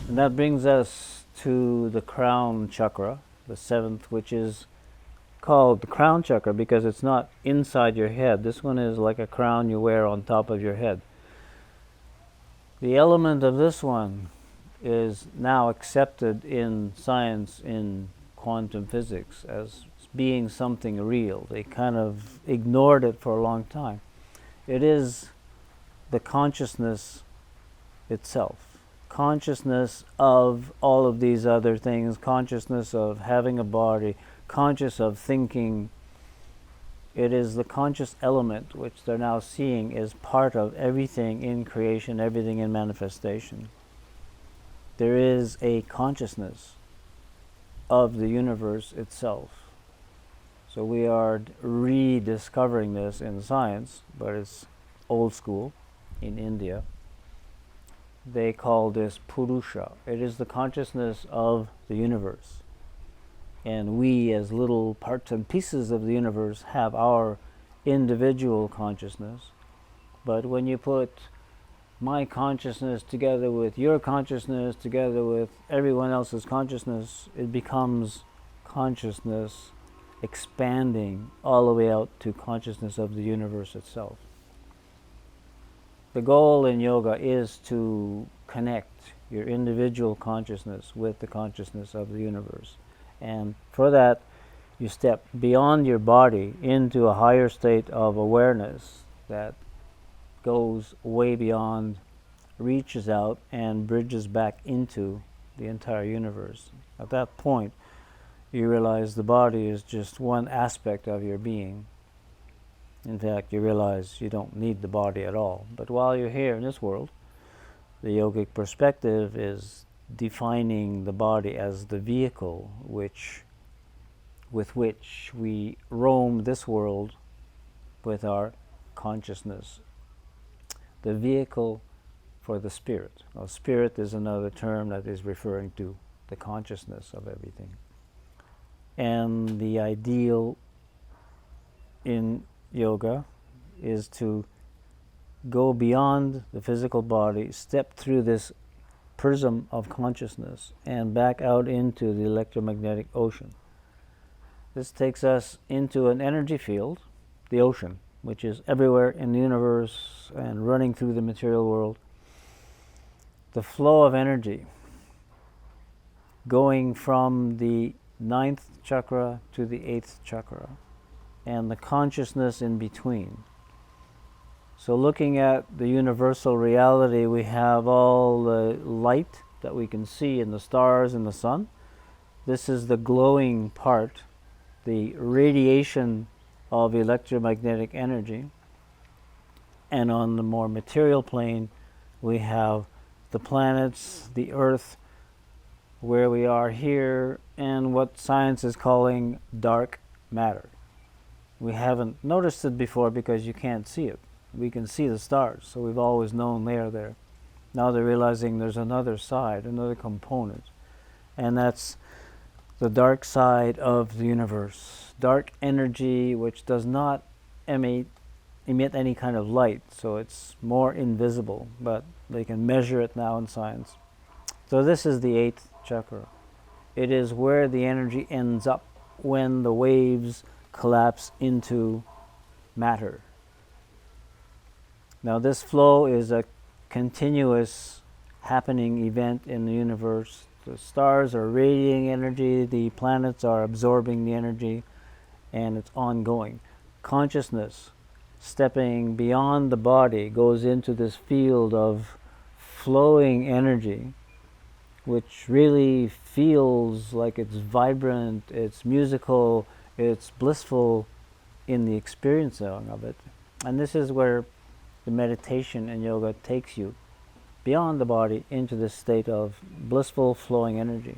And that brings us to the Crown Chakra, the seventh, which is called the Crown Chakra because it's not inside your head. This one is like a crown you wear on top of your head. The element of this one is now accepted in science, in quantum physics, as being something real. They kind of ignored it for a long time. It is the consciousness itself. Consciousness of all of these other things, consciousness of having a body, conscious of thinking. It is the conscious element which they're now seeing is part of everything in creation, everything in manifestation. There is a consciousness of the universe itself. So we are rediscovering this in science, but it's old school in India. They call this Purusha. It is the consciousness of the universe. And we, as little parts and pieces of the universe, have our individual consciousness. But when you put my consciousness together with your consciousness, together with everyone else's consciousness, it becomes consciousness expanding all the way out to consciousness of the universe itself. The goal in yoga is to connect your individual consciousness with the consciousness of the universe. And for that, you step beyond your body into a higher state of awareness that goes way beyond, reaches out, and bridges back into the entire universe. At that point, you realize the body is just one aspect of your being. In fact, you realize you don't need the body at all. But while you're here in this world, the yogic perspective is defining the body as the vehicle with which we roam this world with our consciousness. The vehicle for the spirit. Now, spirit is another term that is referring to the consciousness of everything. And the ideal in yoga is to go beyond the physical body, step through this prism of consciousness and back out into the electromagnetic ocean. This takes us into an energy field, the ocean, which is everywhere in the universe and running through the material world. The flow of energy going from the 9th chakra to the 8th chakra, and the consciousness in between. So looking at the universal reality, we have all the light that we can see in the stars and the sun. This is the glowing part, the radiation of electromagnetic energy. And on the more material plane, we have the planets, the earth, where we are here, and what science is calling dark matter. We haven't noticed it before because you can't see it. We can see the stars, so we've always known they're there. Now they're realizing there's another side, another component, and that's the dark side of the universe. Dark energy which does not emit any kind of light, so it's more invisible, but they can measure it now in science. So this is the 8th chakra. It is where the energy ends up when the waves collapse into matter. Now this flow is a continuous happening event in the universe. The stars are radiating energy, the planets are absorbing the energy, and it's ongoing. Consciousness, stepping beyond the body, goes into this field of flowing energy, which really feels like it's vibrant, it's musical, it's blissful in the experiencing of it. And this is where the meditation and yoga takes you beyond the body into this state of blissful flowing energy.